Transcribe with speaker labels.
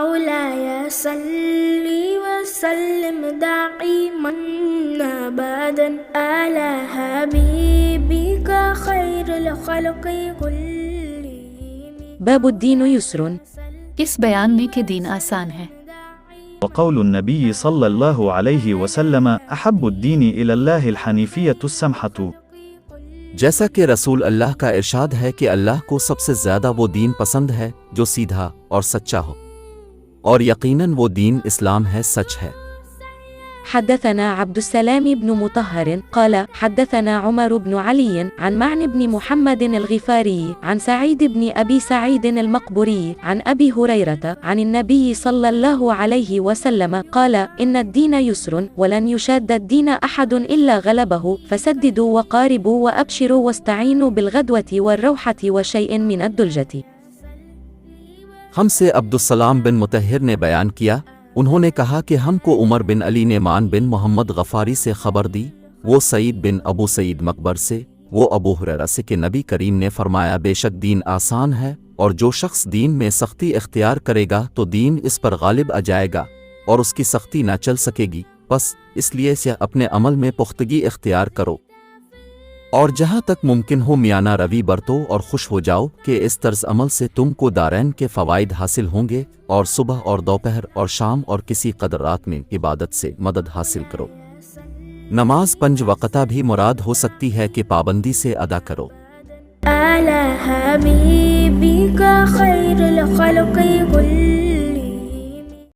Speaker 1: मौलाय सल्ली वसल्लिम दाइमन अबदन अला हबीबिका खैरुल खल्क़ि कुल्लिहिम।
Speaker 2: बाबुद्दीन युस्रुन।
Speaker 3: इस बयान में कि दीन आसान है।
Speaker 4: وقول النبي صلى الله عليه وسلم أحب الدين إلى الله الحنيفية السمحة।
Speaker 5: जैसा कि रसूल अल्लाह का इरशाद है कि अल्लाह को सबसे ज़्यादा वो दीन पसंद है जो सीधा और सच्चा हो, और यकीनन वो दीन इस्लाम है, सच है।
Speaker 2: حدثنا عبد السلام بن مطهر قال حدثنا عمر بن علي عن معن بن محمد الغفاري عن سعيد بن أبي سعيد المقبري عن أبي هريرة عن النبي صلى الله عليه وسلم قال إن الدين يسر ولن يشاد الدين أحد إلا غلبه فسددوا وقاربوا وأبشروا واستعينوا بالغدوة والروحة وشيء من الدلجة।
Speaker 5: हमसे अब्दुस्सलाम बिन मुतहर ने बयान किया, उन्होंने कहा कि हमको उमर बिन अली ने मान बिन मोहम्मद गफ़ारी से खबर दी, वो सईद बिन अबू सईद मकबर से, वो अबू हुरैरा से कि नबी करीम ने फरमाया बेशक दीन आसान है और जो शख्स दीन में सख्ती इख्तियार करेगा तो दीन इस पर गालिब आ जाएगा और उसकी सख्ती ना चल सकेगी। बस इसलिए से अपने अमल में पुख्तगी इख्तियार करो और जहाँ तक मुमकिन हो मियाना रवि बरतो और खुश हो जाओ कि इस तर्ज अमल से तुमको दारैन के फ़वाइद हासिल होंगे, और सुबह और दोपहर और शाम और किसी कदर रात में इबादत से मदद हासिल करो। नमाज 5 वक़्ता भी मुराद हो सकती है कि पाबंदी से अदा करो।
Speaker 1: अला हबीबिका खैरुल खल्क़ि कुल्लिहिम।